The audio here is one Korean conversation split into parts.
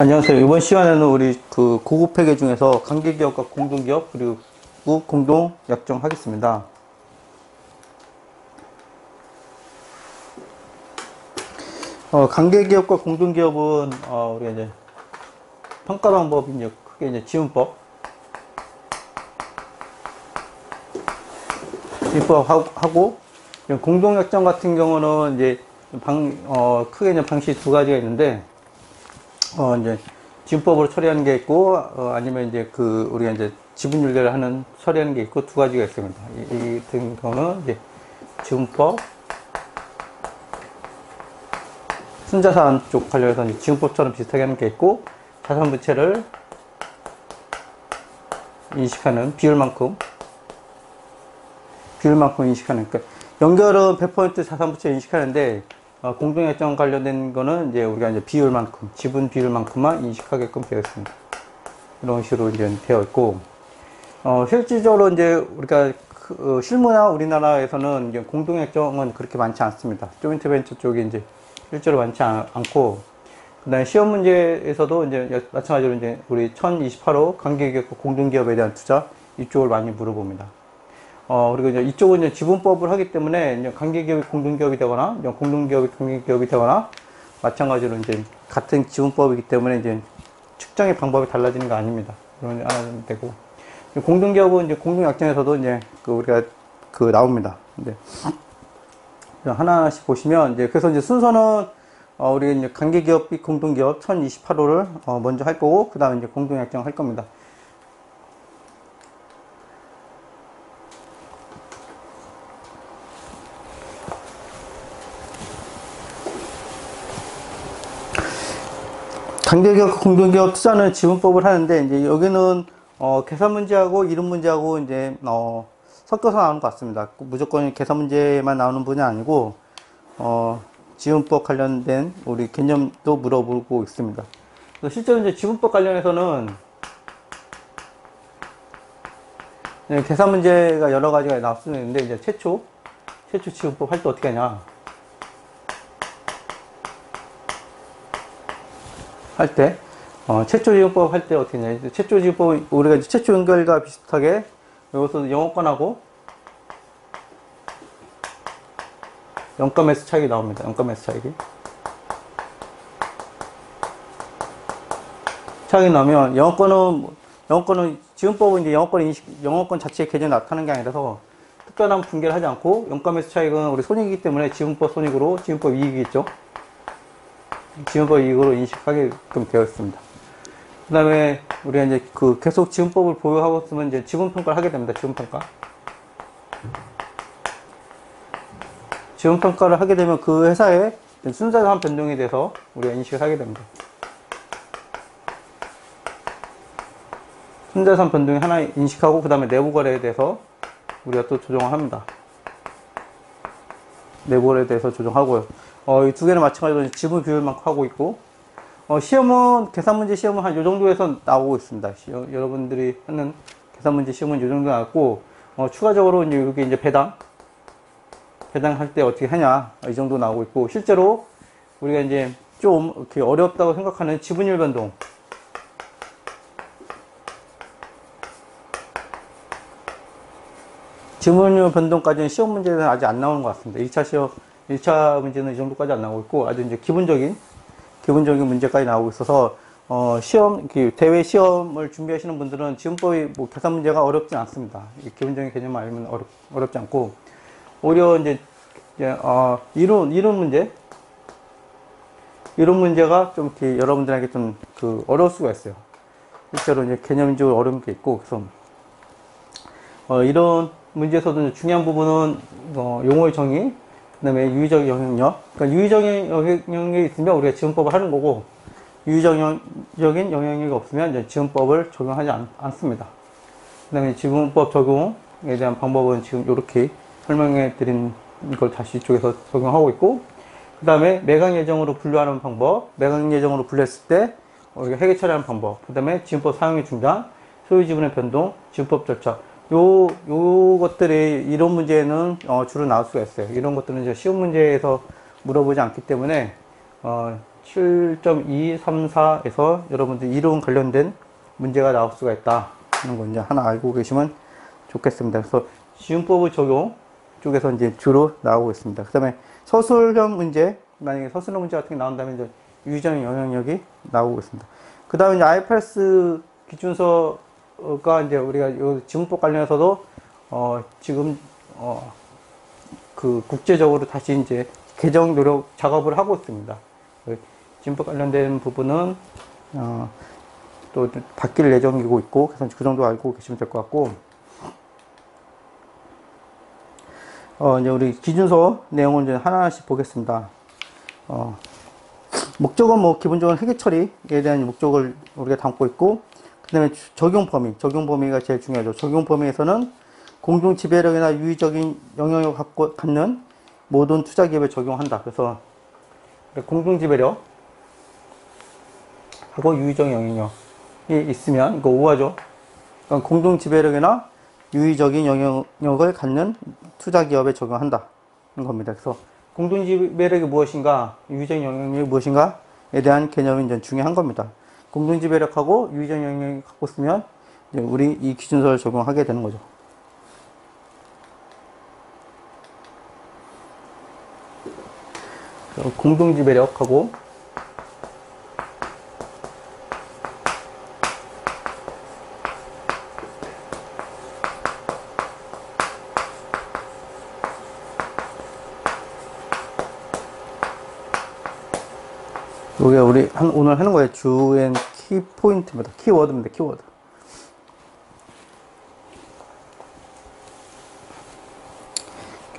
안녕하세요. 이번 시간에는 우리 그 고급 회계 중에서 관계기업과 공동기업 그리고 공동 약정하겠습니다. 관계기업과 공동기업은 우리가 이제 평가 방법이 이제 크게 이제 지분법하고 공동 약정 같은 경우는 이제 크게 이제 방식이 두 가지가 있는데. 이제 지분법으로 처리하는 게 있고, 아니면 이제 우리가 이제 지분 윤례를 하는, 처리하는 게 있고, 두 가지가 있습니다. 이 같은 경우는 이제 지분법, 순자산 쪽 관련해서 이제 지분법처럼 비슷하게 하는 게 있고, 자산부채를 인식하는 비율만큼 인식하는, 그러니까 연결은 100% 자산부채 인식하는데, 공동약정 관련된 거는 이제 우리가 이제 지분 비율만큼만 인식하게끔 되어 있습니다. 이런 식으로 이제 되어 있고, 실질적으로 이제 우리가 실무나 우리나라에서는 이제 공동약정은 그렇게 많지 않습니다. 조인트 벤처 쪽이 이제 실제로 많지 않고, 그 다음에 시험 문제에서도 이제 마찬가지로 이제 우리 1028호 관계기업과 공동기업에 대한 투자 이쪽을 많이 물어봅니다. 그리고 이제 이쪽은 이제 지분법을 하기 때문에 이제 관계기업이 공동기업이 되거나, 공동기업이 관계기업이 되거나, 마찬가지로 이제 같은 지분법이기 때문에 이제 측정의 방법이 달라지는 거 아닙니다. 그런 안 되고. 공동기업은 이제 공동약정에서도 이제 우리가 나옵니다. 이제 하나씩 보시면 이제 그래서 이제 순서는 우리가 이제 관계기업 및 공동기업 1028호를 먼저 할 거고, 그 다음에 이제 공동약정 할 겁니다. 관계기업, 공동기업 투자는 지분법을 하는데, 이제 여기는, 계산 문제하고 이름 문제하고 이제, 섞여서 나오는 것 같습니다. 무조건 계산 문제만 나오는 분이 아니고, 지분법 관련된 우리 개념도 물어보고 있습니다. 실제로 이제 지분법 관련해서는, 계산 문제가 여러 가지가 나올 수는 있는데, 이제 최초 지분법 할 때 어떻게 하냐. 최초 지분법 할 때 어떻게 했냐. 최초 지분법, 우리가 이제 최초 연결과 비슷하게, 여기서 영업권하고, 영가매수 차익이 나옵니다. 영가매수 차익이 나오면, 영업권은, 지분법은 이제 영업권 자체의 개념이 나타나는 게 아니라서, 특별한 분개를 하지 않고, 영가매수 차익은 우리 손익이기 때문에 지분법 손익으로, 지분법 이익이겠죠. 지분법 이익으로 인식하게끔 되어 있습니다. 그 다음에 우리가 이제 계속 지분법을 보유하고 있으면 이제 지분평가를 하게 됩니다. 지분평가를 하게 되면 그 회사의 순자산 변동에 대해서 우리가 인식을 하게 됩니다. 순자산 변동이 하나 인식하고, 그 다음에 내부 거래에 대해서 우리가 또 조정을 합니다. 내부 거래에 대해서 조정하고요. 이 두 개는 마찬가지로 지분 비율만큼 하고 있고, 계산 문제 시험은 한 요 정도에서 나오고 있습니다. 여러분들이 하는 계산 문제 시험은 요 정도 나왔고, 추가적으로 이제 여기 이제 배당할 때 어떻게 하냐, 이 정도 나오고 있고, 실제로 우리가 이제 좀 이렇게 어렵다고 생각하는 지분율 변동. 지분율 변동까지는 시험 문제는 아직 안 나오는 것 같습니다. 1차 문제는 이 정도까지 안 나오고 있고, 아주 이제 기본적인 문제까지 나오고 있어서, 대외 시험을 준비하시는 분들은 지분법이 계산 문제가 어렵진 않습니다. 기본적인 개념만 알면 어렵지 않고, 오히려 이제, 이론 문제가 좀 이렇게 여러분들에게 좀 어려울 수가 있어요. 실제로 이제 개념적으로 어려운 게 있고, 그래서, 이런 문제에서도 중요한 부분은, 용어의 정의, 그 다음에 유의적 영향력. 그러니까 유의적 영향력이 있으면 우리가 지분법을 하는 거고, 유의적인 영향력이 없으면 이제 지분법을 적용하지 않습니다. 그 다음에 지분법 적용에 대한 방법은 지금 이렇게 설명해 드린 걸 다시 이쪽에서 적용하고 있고, 그 다음에 매각 예정으로 분류하는 방법, 매각 예정으로 분류했을 때 우리가 회계 처리하는 방법, 그 다음에 지분법 사용의 중단, 소유 지분의 변동, 지분법 절차. 요것들이 이론 문제는 주로 나올 수가 있어요. 이런 것들은 이제 시험 문제에서 물어보지 않기 때문에 7.234에서 여러분들 이론 관련된 문제가 나올 수가 있다. 이런 거 이제 하나 알고 계시면 좋겠습니다. 그래서 지문법의 적용 쪽에서 이제 주로 나오고 있습니다. 그 다음에 서술형 문제, 만약에 서술형 문제 같은 게 나온다면 이제 유의적 영향력이 나오고 있습니다. 그 다음에 이제 IFRS 기준서가 이제 우리가 요 지문법 관련해서도 지금 그 국제적으로 다시 이제 개정 노력 작업을 하고 있습니다. 지문법 관련된 부분은 또 바뀔 예정이고 있고, 그래서 그 정도 알고 계시면 될 것 같고, 이제 우리 기준서 내용을 이제 하나씩 보겠습니다. 목적은 뭐 기본적으로 회계 처리에 대한 목적을 우리가 담고 있고, 그 다음에 적용 범위가 제일 중요하죠. 적용 범위에서는 공동 지배력이나 유의적인 영향력을 갖는 모든 투자 기업에 적용한다. 그래서 공동 지배력하고 유의적 영향력이 있으면 이거 오하죠. 그러니까 공동 지배력이나 유의적인 영향력을 갖는 투자 기업에 적용한다. 는 겁니다. 그래서 공동 지배력이 무엇인가, 유의적 영향력이 무엇인가에 대한 개념이 이제 중요한 겁니다. 공동 지배력하고 유의적 영향력을 갖고 있으면 이제 우리 이 기준서를 적용하게 되는 거죠. 공동 지배력하고 이게 우리 오늘 하는 거예요. 주엔 키포인트입니다. 키워드입니다. 키워드.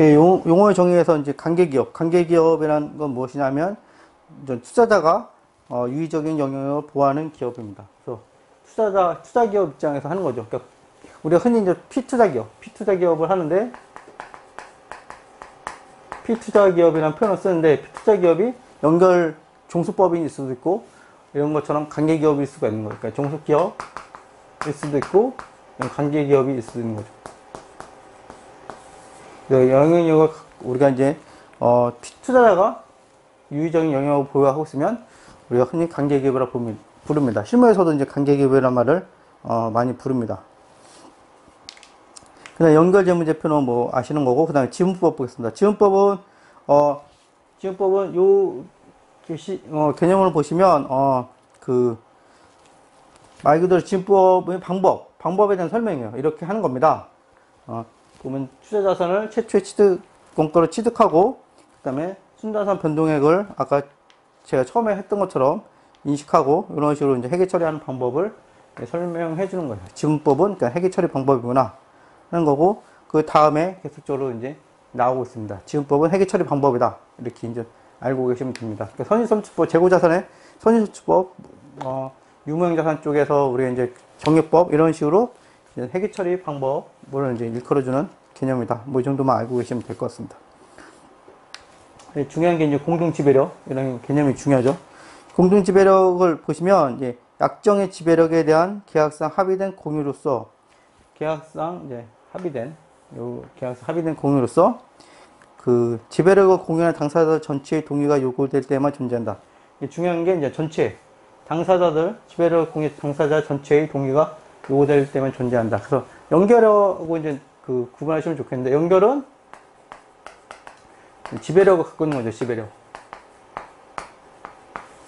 용어의 정의에서 이제 관계기업이라는 건 무엇이냐면, 투자자가 유의적인 영향력을 보호하는 기업입니다. 그래서 투자기업 입장에서 하는 거죠. 그러니까 우리가 흔히 이제 P투자기업을 하는데, P투자기업이라는 표현을 쓰는데, P투자기업이 연결 종수법인일 수도 있고, 이런 것처럼 관계기업일 수가 있는 거예요. 그러니까 종수기업일 수도 있고, 관계기업일 수도 있는 거죠. 영향력을 우리가 이제 투자자가 유의적인 영향력을 보유하고 있으면 우리가 흔히 관계기업이라고 부릅니다. 실무에서도 이제 관계기업이라는 말을 많이 부릅니다. 그다음 연결재무제표는 뭐 아시는 거고, 그다음에 지문법 보겠습니다. 지문법은 요 개념을 보시면 말 그대로 지문법의 방법에 대한 설명이에요. 이렇게 하는 겁니다. 보면 투자자산을 최초의 원가로 취득하고, 그 다음에 순자산 변동액을 아까 제가 처음에 했던 것처럼 인식하고, 이런 식으로 이제 회계 처리하는 방법을 설명해 주는 거예요. 지문법은 그러니까 회계 처리 방법이구나 하는 거고, 그 다음에 계속적으로 이제 나오고 있습니다. 지문법은 회계 처리 방법이다. 이렇게 이제 알고 계시면 됩니다. 그러니까 선의선출법, 재고자산의 선의선출법, 유무형자산 쪽에서 우리가 이제 정액법 이런 식으로 회계 처리 방법을 이제 일컬어주는 개념이다. 뭐 이 정도만 알고 계시면 될 것 같습니다. 중요한 게 이제 공동지배력, 이런 개념이 중요하죠. 공동지배력을 보시면 이제 약정의 지배력에 대한 계약상 합의된 공유로서, 계약상 합의된 공유로서 그 지배력을 공유하는 당사자들 전체의 동의가 요구될 때만 존재한다. 중요한 게 이제 지배력을 공유하는 당사자 전체의 동의가 요구될 때만 존재한다. 그래서 연결하고 이제 구분하시면 좋겠는데, 연결은 지배력을 갖고 있는 거죠.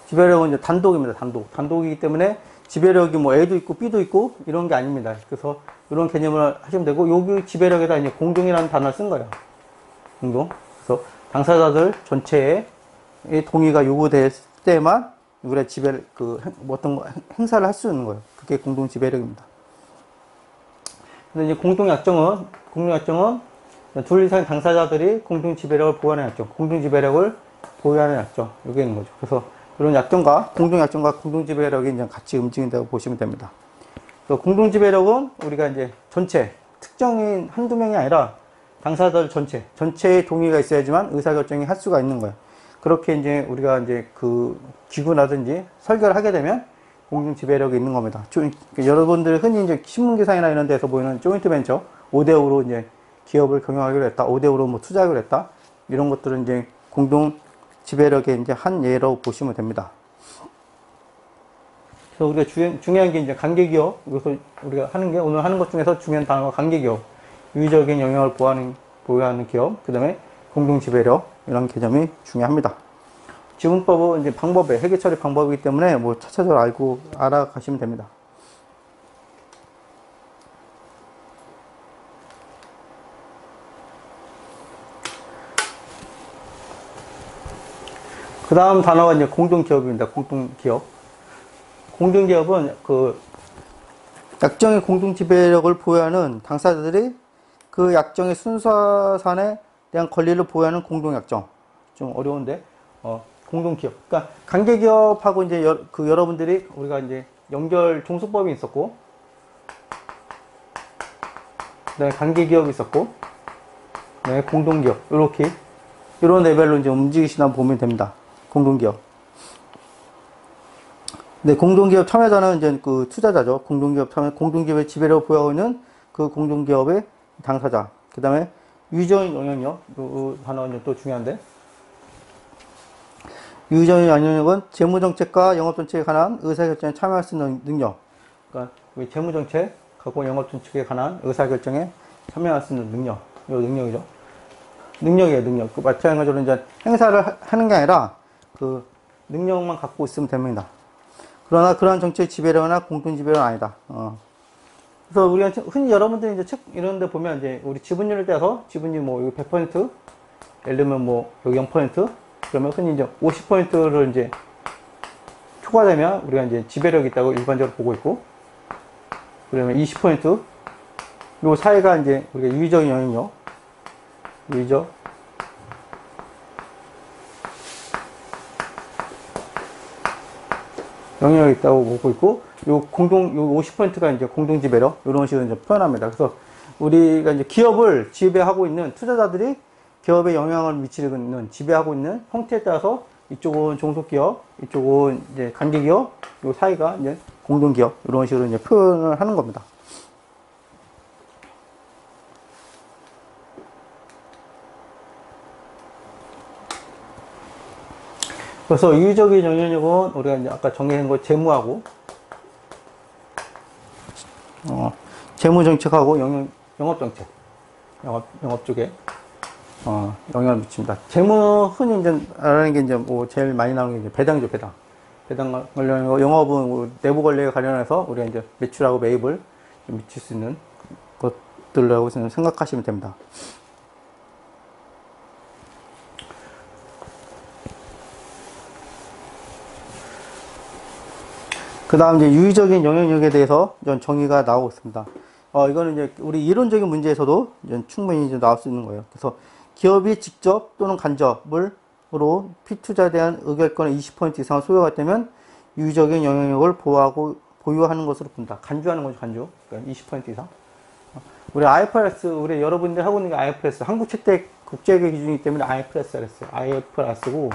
지배력은 이제 단독입니다. 단독이기 때문에 지배력이 뭐 A도 있고 B도 있고 이런 게 아닙니다. 그래서 이런 개념을 하시면 되고, 여기 지배력에다 이제 공동이라는 단어를 쓴 거예요. 공동. 그래서 당사자들 전체의 동의가 요구될 때만 우리가 어떤 행사를 할 수 있는 거예요. 그게 공동 지배력입니다. 근데 이제 공동약정은 둘 이상의 당사자들이 공동 지배력을 보유하는 약정, 공동 지배력을 보유하는 약정, 이게 있는 거죠. 그래서 이런 약정과 공동약정과 공동 지배력이 이제 같이 움직인다고 보시면 됩니다. 그래서 공동 지배력은 우리가 이제 전체, 특정인 한두 명이 아니라 당사자들 전체의 동의가 있어야지만 의사결정이 할 수가 있는 거예요. 그렇게 이제 우리가 이제 기구라든지 설계를 하게 되면 공동 지배력이 있는 겁니다. 여러분들 흔히 이제 신문기사이나 이런 데서 보이는 조인트 벤처 5대5로 이제 기업을 경영하기로 했다. 5대5로 뭐 투자하기로 했다. 이런 것들은 이제 공동 지배력의 이제 한 예라고 보시면 됩니다. 그래서 우리가 중요한 게 이제 관계기업, 여기서 우리가 오늘 하는 것 중에서 중요한 단어가 관계기업, 유의적인 영향을 보유하는 기업, 그 다음에 공동지배력, 이런 개념이 중요합니다. 지분법은 이제 회계 처리 방법이기 때문에 뭐 차차적으로 알아가시면 됩니다. 그 다음 단어가 이제 공동기업입니다. 공동기업. 공동기업은 그 약정의 공동지배력을 보유하는 당사자들이 그 약정의 순사산에 대한 권리를 보유하는 공동약정. 좀 어려운데, 공동기업. 그러니까 관계기업하고 이제 여러분들이 우리가 이제 연결 종속법이 있었고, 그 다음에 관계기업이 있었고, 그 다음에 공동기업. 이런 레벨로 이제 움직이시나 보면 됩니다. 공동기업. 네, 공동기업 참여자는 이제 그 투자자죠. 공동기업의 지배력을 보유하고 있는 그 공동기업의 당사자. 그 다음에 유의적인 영향력. 이 단어는 또 중요한데. 유의적인 영향력은 재무정책과 영업정책에 관한 의사결정에 참여할 수 있는 능력. 그러니까 재무정책하고 영업정책에 관한 의사결정에 참여할 수 있는 능력. 이 능력이죠. 능력. 그 마찬가지로 이제 행사를 하는 게 아니라 그 능력만 갖고 있으면 됩니다. 그러나 그러한 정책의 지배력이나 공동지배력은 아니다. 그래서 우리가 흔히 여러분들이 이제 책 이런 데 보면 이제 우리 지분율을 떼서 지분율 뭐 여기 100%, 예를 들면 뭐 여기 0%, 그러면 흔히 이제 50%를 이제 초과되면 우리가 이제 지배력이 있다고 일반적으로 보고 있고, 그러면 20%, 요 사이가 이제 우리가 유의적인 영향력, 영향력이 있다고 보고 있고, 요 50%가 이제 공동지배력, 이런 식으로 이제 표현합니다. 그래서 우리가 이제 기업을 지배하고 있는 투자자들이 기업에 영향을 미치고 있는, 지배하고 있는 형태에 따라서 이쪽은 종속기업, 이쪽은 이제 관계기업, 요 사이가 이제 공동기업, 이런 식으로 이제 표현을 하는 겁니다. 그래서 유의적인 영향력은 우리가 이제 아까 정리한 거 재무하고, 재무정책하고 영업정책, 영업 쪽에, 영향을 미칩니다. 재무, 흔히 이제, 알아는 게 이제 뭐 제일 많이 나오는 게 이제 배당이죠, 배당. 배당 관련한 거, 영업은 뭐 내부 관리에 관련해서 우리가 이제 매출하고 매입을 미칠 수 있는 것들이라고 생각하시면 됩니다. 그 다음 이제 유의적인 영향력에 대해서 정의가 나오고 있습니다. 이거는 이제 우리 이론적인 문제에서도 충분히 이제 나올 수 있는 거예요. 그래서 기업이 직접 또는 간접으로 피투자에 대한 의결권의 20% 이상을 소유하게 되면 유의적인 영향력을 보유하는 것으로 본다. 간주하는 거죠, 간주. 그러니까 20% 이상. 우리 IFRS, 우리 여러분들 하고 있는 게 IFRS, 한국 책대 국제회계 기준이기 때문에 IFRS고,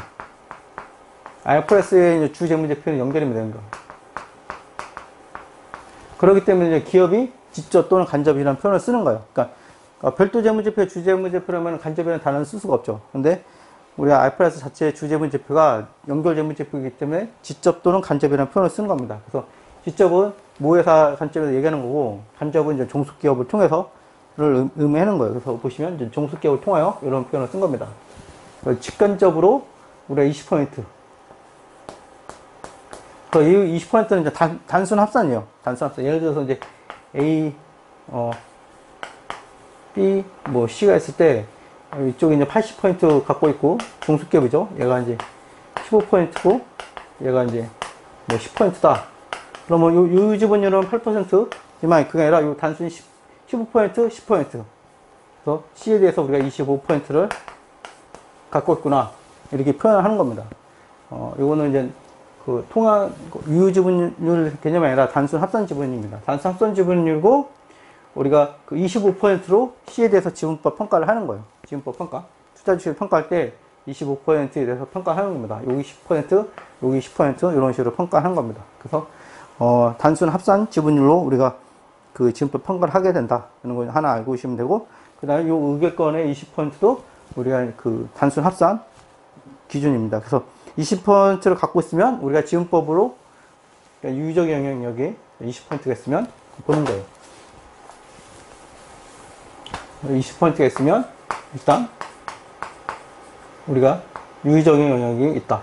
IFRS의 주재무제표는 연결이 되는 거예요. 그렇기 때문에 이제 기업이 직접 또는 간접이라는 표현을 쓰는 거예요. 그러니까 별도 재무제표, 주재무제표라면 간접이라는 단어는 쓸 수가 없죠. 근데 우리 IFRS 자체의 주재무제표가 연결재무제표이기 때문에 직접 또는 간접이라는 표현을 쓰는 겁니다. 그래서 직접은 모회사 관점에서 얘기하는 거고, 간접은 이제 종속기업을 통해서를 의미하는 거예요. 그래서 보시면 이제 종속기업을 통하여 이런 표현을 쓴 겁니다. 직간접으로 우리가 20%. 이 20%는 이제 단순 합산이에요. 단순 합산. 예를 들어서 이제 A, B, 뭐 C가 있을 때 이쪽에 이제 80% 갖고 있고 종속기업이죠. 얘가 이제 15%고 얘가 이제 뭐 10%다. 그러면 요 지분율은 8%지만 그게 아니라 요 단순히 15%, 10%. 그래서 C에 대해서 우리가 25%를 갖고 있구나. 이렇게 표현을 하는 겁니다. 요거는 이제 그 유효지분율 개념이 아니라 단순 합산 지분입니다. 단순 합산 지분율고 우리가 그 25%로 C에 대해서 지분법 평가를 하는 거예요. 지분법 평가. 투자 주식을 평가할 때 25%에 대해서 평가하는 겁니다. 여기 10%, 여기 10% 이런 식으로 평가하는 겁니다. 그래서 단순 합산 지분율로 우리가 그 지분법 평가를 하게 된다. 이런 거 하나 알고 계시면 되고, 그 다음에 요 의결권의 20%도 우리가 그 단순 합산 기준입니다. 그래서 20%를 갖고 있으면 우리가 지분법으로 유의적 영향력이 20%가 있으면 보는 거예요. 20%가 있으면 일단 우리가 유의적인 영역이 있다.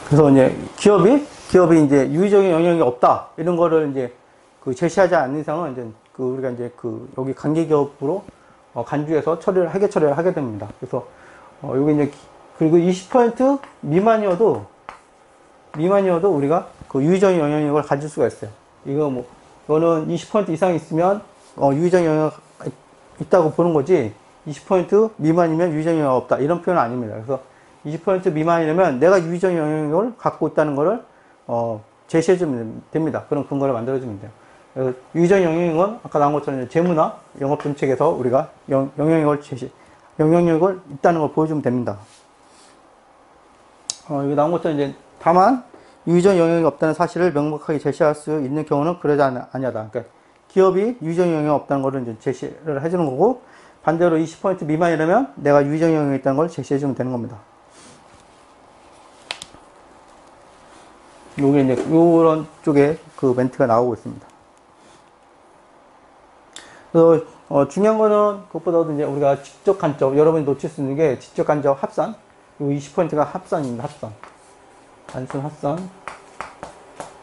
그래서 이제 기업이 이제 유의적인 영역이 없다. 이런 거를 이제 그 제시하지 않는 이상은 이제 그 우리가 이제 그 여기 관계기업으로 간주해서 처리를 하게 됩니다. 그래서 여기 이제 그리고 20% 미만이어도 우리가 그 유의적인 영향력을 가질 수가 있어요. 이거는 20% 이상 있으면 유의적인 영향이 있다고 보는 거지, 20% 미만이면 유의적인 영향이 없다, 이런 표현은 아닙니다. 그래서 20% 미만이라면 내가 유의적인 영향력을 갖고 있다는 것을 제시해주면 됩니다. 그런 근거를 만들어주면 돼요. 그래서 유의적인 영향력은 아까 나온 것처럼 재무나 영업정책에서 우리가 영향력을 있다는 걸 보여주면 됩니다. 여기 나온 것처럼 이제 다만 유의적 영향이 없다는 사실을 명확하게 제시할 수 있는 경우는 그러지 아니하다. 그러니까 기업이 유의적 영향이 없다는 것을 이제 제시를 해주는 거고, 반대로 20% 미만이라면 내가 유의적 영향이 있다는 걸 제시해주면 되는 겁니다. 요게 이제 요런 쪽에 그 멘트가 나오고 있습니다. 그래서 중요한 거는 그것보다도 이제 우리가 직접 간접, 여러분이 놓칠 수 있는 게 직접 간접 합산. 요 20%가 합산입니다. 합산. 단순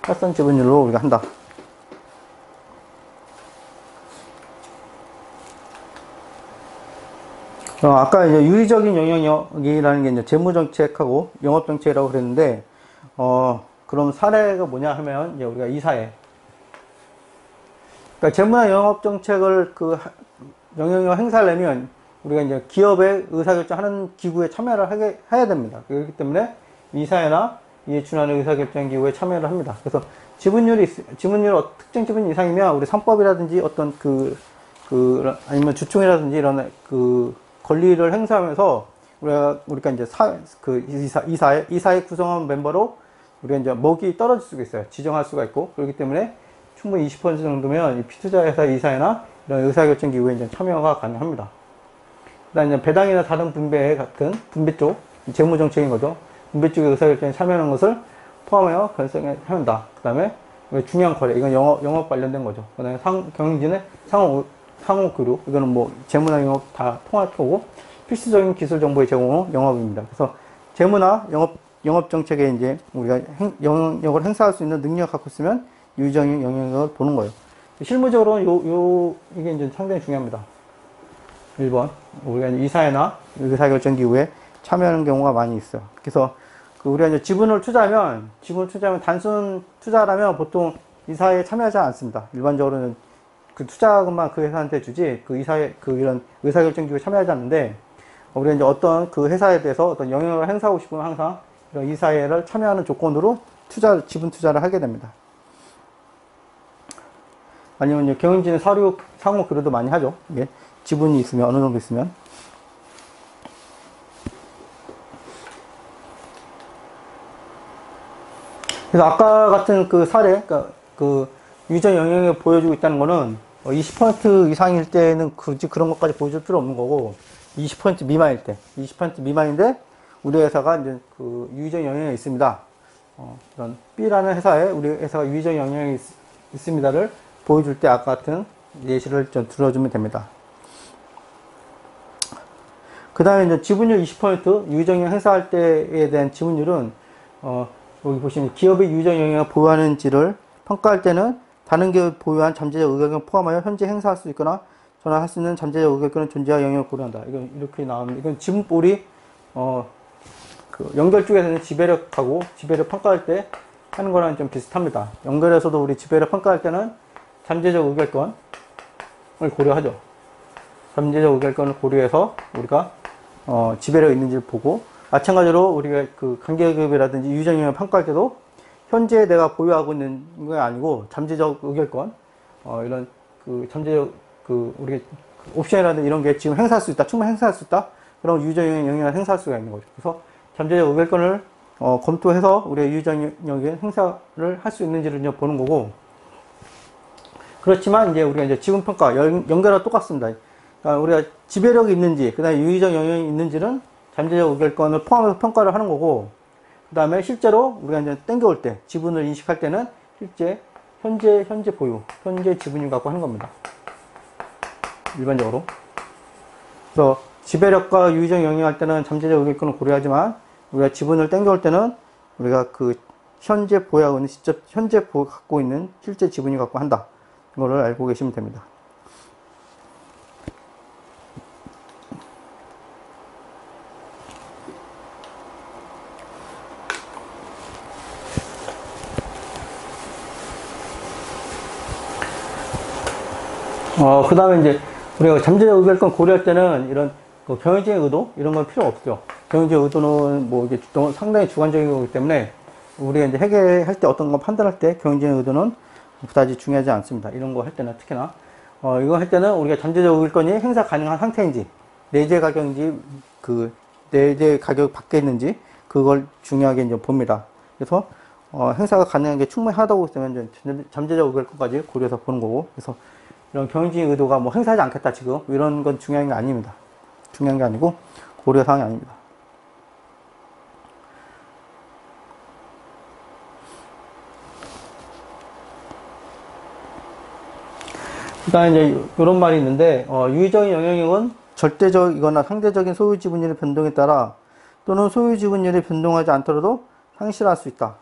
합산 지분율로 우리가 한다. 아까 이제 유의적인 영향력이라는 게 이제 재무정책하고 영업정책이라고 그랬는데, 그럼 사례가 뭐냐 하면, 이제 우리가 이 사례. 그러니까 재무나 영업정책을 영향력을 행사하려면 우리가 이제 기업의 의사결정하는 기구에 참여를 해야 됩니다. 그렇기 때문에 이사회나 이에 준하는 의사결정 기구에 참여를 합니다. 그래서 지분율 특정 지분 이상이면 우리 상법이라든지 어떤 아니면 주총이라든지 이런 권리를 행사하면서 우리가 이제 이사회 구성원 멤버로 우리가 이제 목이 떨어질 수가 있어요. 지정할 수가 있고, 그렇기 때문에 충분히 20% 정도면 피투자회사 이사회나 이런 의사결정 기구에 이제 참여가 가능합니다. 그 다음에 배당이나 다른 분배 같은 분배 쪽, 재무정책인 거죠. 분배 쪽의 의사결정에 참여하는 것을 포함하여 결정해야 한다. 그 다음에 중요한 거래, 이건 영업 관련된 거죠. 그 다음에 경영진의 상호 교류, 이거는 뭐 재무나 영업 다 통할 거고, 필수적인 기술 정보의 제공 영업입니다. 그래서 재무나 영업 정책에 이제 우리가 영향력을 행사할 수 있는 능력을 갖고 있으면 유의적인 영향력을 보는 거예요. 실무적으로 이게 이제 상당히 중요합니다. 1번, 우리가 이사회나 의사결정기구에 참여하는 경우가 많이 있어요. 그래서 우리가 이제 지분을 투자하면 단순 투자라면 보통 이사회에 참여하지 않습니다. 일반적으로는 그 투자금만 그 회사한테 주지, 이런 의사결정기구에 참여하지 않는데, 우리가 이제 어떤 그 회사에 대해서 어떤 영향을 행사하고 싶으면 항상 이런 이사회를 참여하는 조건으로 지분 투자를 하게 됩니다. 아니면 이제 경영진의 상호 교류도 많이 하죠. 이게 지분이 있으면, 어느 정도 있으면. 그래서 아까 같은 그 사례, 그러니까 유전 영향을 보여주고 있다는 거는 20% 이상일 때는 굳이 그런 것까지 보여줄 필요 없는 거고, 20% 미만일 때, 20% 미만인데 우리 회사가 이제 유의적 영향이 있습니다. 이런 B라는 회사에 우리 회사가 유의적 영향이 있습니다를 보여줄 때 아까 같은 예시를 좀 들어주면 됩니다. 그 다음에 이제 지분율 20% 유의적 영향 행사할 때에 대한 지분율은 여기 보시면 기업의 유의적 영향을 보유하는지를 평가할 때는 다른 기업이 보유한 잠재적 의결권을 포함하여 현재 행사할 수 있거나 전환할 수 있는 잠재적 의결권의 존재와 영향을 고려한다. 이건 이렇게 나옵니다. 이건 지분볼이 연결 쪽에서는 지배력 평가할 때 하는 거랑 좀 비슷합니다. 연결에서도 우리 지배력 평가할 때는 잠재적 의결권을 고려하죠. 잠재적 의결권을 고려해서 우리가 지배력 있는지를 보고, 마찬가지로 우리가 관계기업이라든지 유의적 영향을 평가할 때도 현재 내가 보유하고 있는 게 아니고 잠재적 의결권, 이런 잠재적 우리 옵션이라든지 이런 게 지금 행사할 수 있다, 충분히 행사할 수 있다, 그럼 유의적 영향을 행사할 수가 있는 거죠. 그래서 잠재적 의결권을 검토해서 우리가 유의적 영향 행사를 할 수 있는지를 이제 보는 거고, 그렇지만 이제 우리가 이제 지분평가 연결과 똑같습니다. 그러니까 우리가 지배력이 있는지, 그 다음에 유의적 영향이 있는지는 잠재적 의결권을 포함해서 평가를 하는 거고, 그 다음에 실제로 우리가 이제 땡겨올 때, 지분을 인식할 때는 실제 현재 보유, 현재 지분을 갖고 하는 겁니다. 일반적으로. 그래서 지배력과 유의적 영향할 때는 잠재적 의결권을 고려하지만, 우리가 지분을 땡겨올 때는 우리가 그 현재 보유하고 있는, 직접 현재 갖고 있는 실제 지분을 갖고 한다. 이거를 알고 계시면 됩니다. 그 다음에 이제 우리가 잠재적 의결권 고려할 때는 이런 그 경영진의 의도 이런 건 필요 없죠. 경영진의 의도는 뭐 이게 상당히 주관적인 거기 때문에 우리가 이제 회계할 때 어떤 거 판단할 때 경영진의 의도는 그다지 중요하지 않습니다. 이런 거 할 때는 특히나 이거 할 때는 우리가 잠재적 의결권이 행사 가능한 상태인지 내재 가격인지 그 내재 가격 밖에 있는지 그걸 중요하게 이제 봅니다. 그래서 행사가 가능한 게 충분하다고 했으면 이제 잠재적 의결권까지 고려해서 보는 거고, 그래서 이런 경영진의 의도가 뭐 행사하지 않겠다 지금 이런 건 중요한 게 아닙니다. 중요한 게 아니고 고려 사항이 아닙니다. 그다음에 이제 이런 말이 있는데 유의적인 영향력은 절대적이거나 상대적인 소유 지분율의 변동에 따라 또는 소유 지분율이 변동하지 않더라도 상실할 수 있다.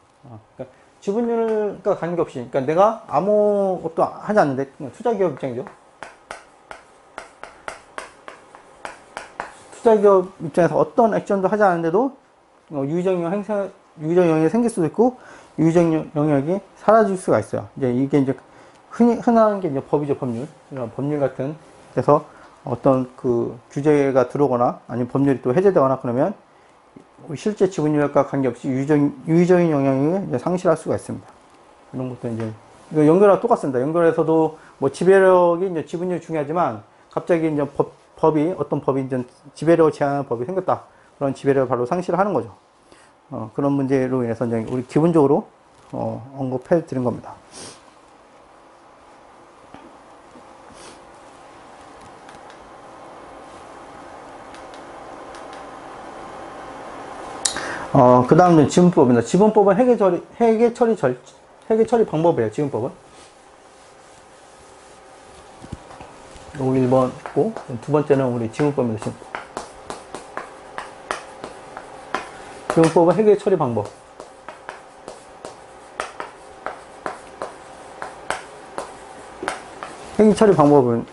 그러니까 지분율과 관계없이, 그러니까 내가 아무것도 하지 않는데, 투자기업 입장이죠. 투자기업 입장에서 어떤 액션도 하지 않는데도 유의적 영향이 생길 수도 있고, 유의적 영향이 사라질 수가 있어요. 이제 이게 이제 흔한 게 이제 법이죠, 법률. 이런 법률 같은, 그래서 어떤 그 규제가 들어오거나, 아니면 법률이 또 해제되거나 그러면 실제 지분율과 관계없이 유의적인 영향이 이제 상실할 수가 있습니다. 이런 것도 이제, 이거 연결하고 똑같습니다. 연결에서도 뭐 지배력이 이제 지분율이 중요하지만, 갑자기 이제 어떤 법이 이제 지배력을 제한하는 법이 생겼다. 그런 지배력을 바로 상실하는 거죠. 그런 문제로 인해서 이제 우리 기본적으로, 언급해 드린 겁니다. 그 다음은 지분법입니다. 지분법은 회계 처리 방법이에요, 지분법은. 요거 1번고, 두 번째는 우리 지분법입니다, 지분법. 지분법은 회계 처리 방법. 회계 처리 방법입니다.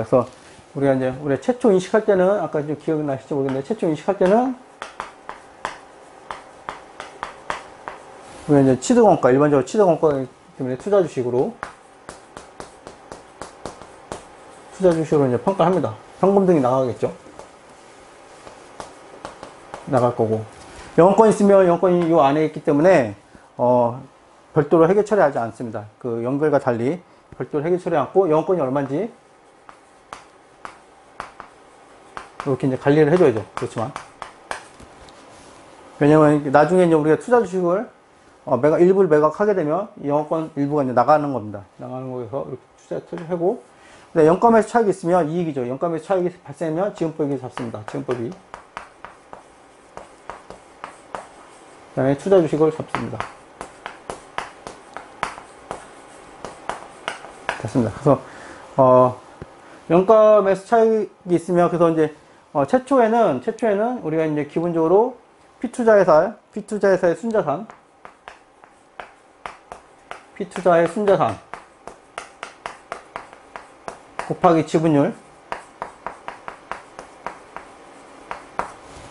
그래서 우리가 최초 인식할 때는, 아까 좀 기억나실지 모르겠는데, 최초 인식할 때는 우리가 이제 취득원가, 일반적으로 취득원가이기 때문에 투자주식으로 이제 평가를 합니다. 현금등이 나가겠죠. 나갈 거고. 영업권 있으면 영업권이 요 안에 있기 때문에, 별도로 회계 처리하지 않습니다. 그 연결과 달리 별도로 회계 처리 않고, 영업권이 얼마인지 이렇게 이제 관리를 해줘야죠. 그렇지만. 왜냐면 나중에 이제 우리가 투자주식을 일부를 매각하게 되면 영업권 일부가 이제 나가는 겁니다. 나가는 거에서 이렇게 투자를 하고, 근데 영가매수 차익이 있으면 이익이죠. 영가매수 차익이 발생하면 지분법이 잡습니다. 지분법이. 그 다음에 투자주식을 잡습니다. 됐습니다. 그래서 영가매수 차익이 있으면, 그래서 이제 최초에는 우리가 이제 기본적으로 피투자회사의 순자산 곱하기 지분율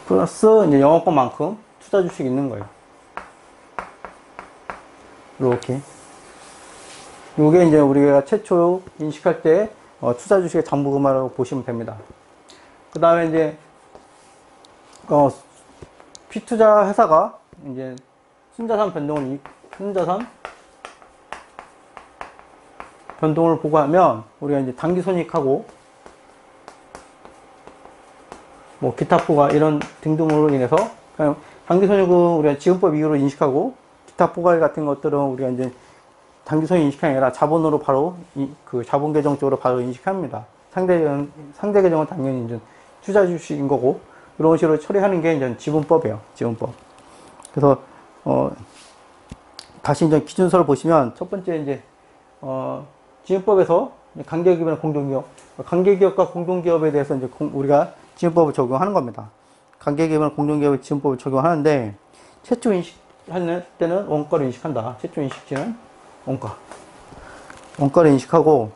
플러스 이제 영업권만큼 투자 주식이 있는 거예요. 이렇게. 요게 이제 우리가 최초 인식할 때 투자 주식의 잠보금이라고 보시면 됩니다. 그 다음에 이제 피투자 회사가 이제 순자산 변동을 보고하면 우리가 이제 단기 손익하고 뭐 기타 포괄 이런 등등으로 인해서, 그냥 단기 손익은 우리가 지분법 이후로 인식하고, 기타 포괄 같은 것들은 우리가 이제 당기손익 인식이 아니라 자본으로 바로 그 자본 계정 쪽으로 바로 인식합니다. 상대 계정은 당연히 이제 투자 주식인 거고, 이런 식으로 처리하는 게 이제 지분법이에요. 지분법. 그래서 다시 이제 기준서를 보시면 첫 번째 이제 지분법에서 관계기업이나 공동기업, 관계기업과 공동기업에 대해서 이제 우리가 지분법을 적용하는 겁니다. 관계기업이나 공동기업의 지분법을 적용하는데, 최초 인식하는 때는 원가를 인식한다. 최초 인식지는 원가를 인식하고,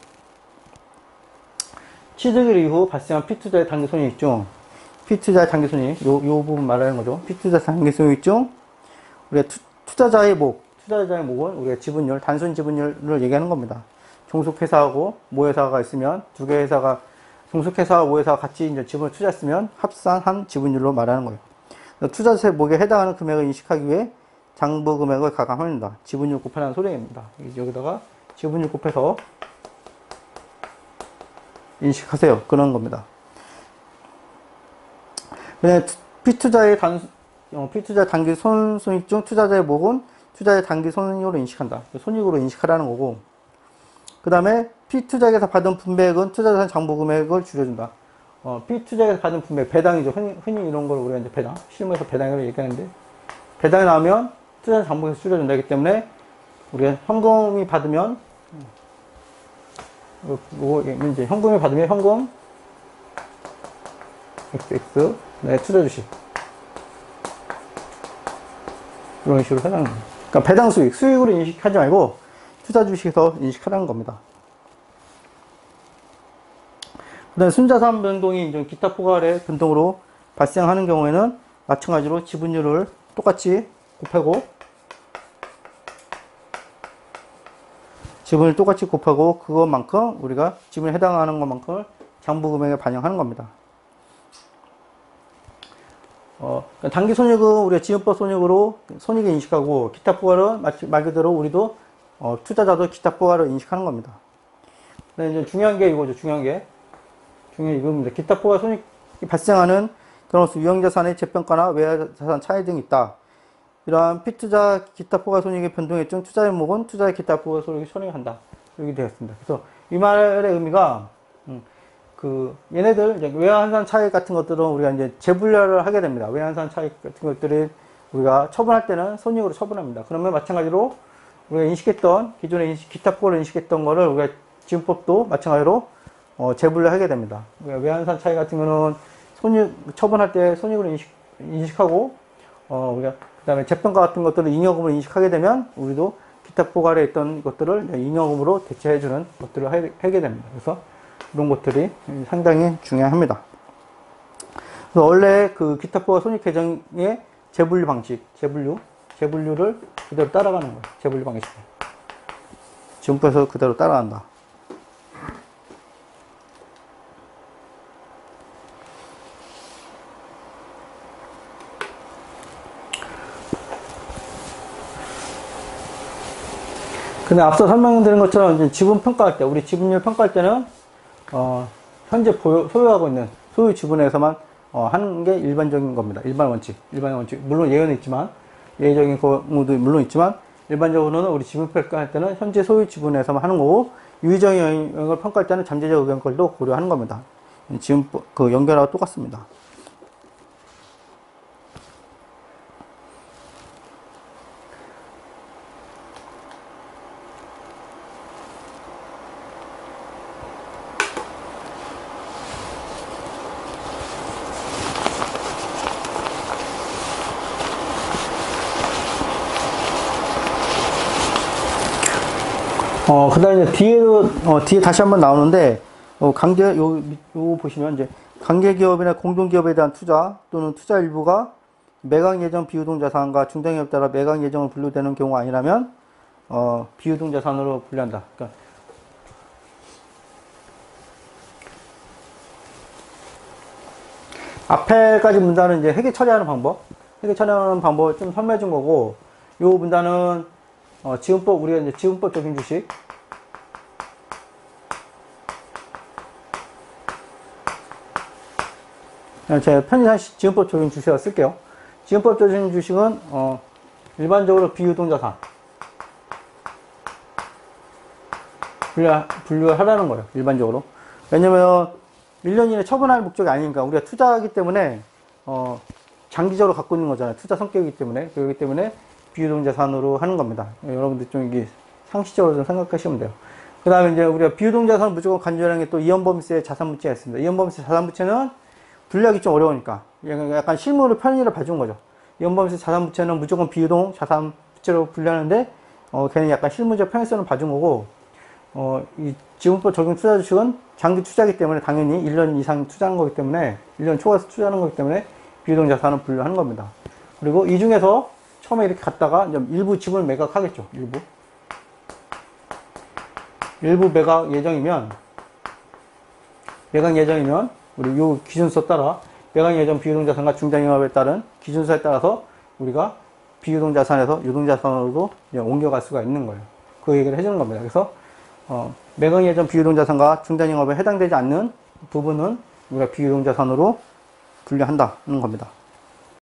취득일 이후 발생한 피투자의 당기손익 중, 피투자의 당기손익, 요 부분 말하는 거죠. 피투자의 당기손익 중 우리가 투자자의 목은 우리가 지분율, 단순 지분율을 얘기하는 겁니다. 종속회사하고 모회사가 있으면 두 개 회사가, 종속회사와 모회사가 같이 이제 지분을 투자했으면 합산한 지분율로 말하는 거예요. 투자세 목에 해당하는 금액을 인식하기 위해 장부 금액을 가감합니다. 지분율 곱하라는 소리입니다. 여기다가 지분율 곱해서 인식하세요. 그런 겁니다. 그냥 피투자의 단기 손익 중 투자자의 목은 투자의 단기 손익으로 인식한다. 손익으로 인식하라는 거고, 그 다음에 피투자에게서 받은 분배액은 투자자산 장부 금액을 줄여준다. 피투자에게서 받은 분배액, 배당이죠. 흔히 이런 걸 우리가 이제 배당, 실무에서 배당이라고 얘기하는데, 배당이 나오면 투자자산 장부에서 줄여준다기 때문에 우리가 현금이 받으면, 이제 현금이 받으면 현금 XX 네, 투자 주식 이런 식으로 하는 거예요. 그러니까 배당 수익으로 인식하지 말고 투자 주식에서 인식하라는 겁니다. 그 다음에 순자산 변동이 이제 기타 포괄의 변동으로 발생하는 경우에는 마찬가지로 지분율을 똑같이 곱하고, 지분을 똑같이 곱하고 그것만큼 우리가 지분에 해당하는 것만큼을 장부 금액에 반영하는 겁니다. 단기 손익은 우리가 지분법 손익으로 손익을 인식하고, 기타 포괄은 말 그대로 우리도 투자자도 기타 포괄을 인식하는 겁니다. 근데 이제 중요한 게 이거죠. 중요한 게 이겁니다. 기타 포괄 손익이 발생하는 경우수 유형자산의 재평가나 외화자산 차이 등이 있다. 이러한 피투자 기타 포괄 손익의 변동액 중 투자의 목은 투자의 기타 포괄 손익을 처리한다. 이렇게 되었습니다. 그래서 이 말의 의미가 얘네들 이제 외환산 차익 같은 것들은 우리가 이제 재분류를 하게 됩니다. 외환산 차익 같은 것들이 우리가 처분할 때는 손익으로 처분합니다. 그러면 마찬가지로 우리가 인식했던 기존에 기타 포괄을 인식했던 거를 우리가 지분법도 마찬가지로 재분류하게 됩니다. 외환산 차익 같은 거는 처분할 때 손익으로 인식하고, 우리가 그다음에 재평가 같은 것들을 잉여금으로 인식하게 되면 우리도 기타 포괄에 있던 것들을 잉여금으로 대체해주는 것들을 하게 됩니다. 그래서 이런 것들이 상당히 중요합니다. 그래서 원래 그 기타 포괄 손익 계정의 재분류 방식, 재분류를 그대로 따라가는 거예요. 재분류 방식. 지분법에서 그대로 따라간다. 근데 앞서 설명드린 것처럼 이제 지분 평가할 때, 우리 지분율 평가할 때는 현재 소유하고 있는 소유 지분에서만 하는 게 일반적인 겁니다. 일반 원칙. 물론 예외는 있지만, 예외적인 경우도 물론 있지만, 일반적으로는 우리 지분 평가할 때는 현재 소유 지분에서만 하는 거고, 유의적인 영역을 평가할 때는 잠재적 의견권도 고려하는 겁니다. 지금 그 연결하고 똑같습니다. 그 다음에 뒤에 다시 한번 나오는데, 요 보시면 이제 관계기업이나 공동기업에 대한 투자 또는 투자 일부가 매각 예정 비유동자산과 중단기업에 따라 매각 예정으로 분류되는 경우가 아니라면, 비유동자산으로 분류한다. 그러니까 앞에까지 문단은 이제 회계 처리하는 방법을 좀 설명해 준 거고, 요 문단은 지분법, 우리가 이제 지분법 적용 주식, 제가 편의상 지분법 적용 주식을 쓸게요. 지분법 적용 주식은 일반적으로 비유동자산, 분류하라는 거예요. 일반적으로. 왜냐면 1년 이내 처분할 목적이 아니니까 우리가 투자하기 때문에 장기적으로 갖고 있는 거잖아요. 투자 성격이기 때문에. 그렇기 때문에 비유동자산으로 하는 겁니다. 여러분들 좀 이게 상식적으로 좀 생각하시면 돼요. 그 다음에 이제 우리가 비유동자산을 무조건 간주하는 게 또 이연범위세의 자산부채가 있습니다. 이연범위세 자산부채는 분류하기 좀 어려우니까 약간 실무를 편의를 봐준 거죠. 이연범위세 자산부채는 무조건 비유동 자산부채로 분류하는데 걔는 약간 실무적 편의성을 봐준 거고 이 지분법 적용 투자 주식은 장기 투자이기 때문에 당연히 1년 이상 투자하는 거기 때문에 1년 초과해서 투자하는 거기 때문에 비유동 자산을 분류하는 겁니다. 그리고 이 중에서 처음에 이렇게 갔다가 이제 일부 지분을 매각하겠죠. 일부 매각 예정이면 우리 요 기준서 따라 매각 예정 비유동 자산과 중단 영업에 따른 기준서에 따라서 우리가 비유동 자산에서 유동 자산으로도 옮겨갈 수가 있는 거예요. 그 얘기를 해주는 겁니다. 그래서 매각 예정 비유동 자산과 중단 영업에 해당되지 않는 부분은 우리가 비유동 자산으로 분류한다는 겁니다.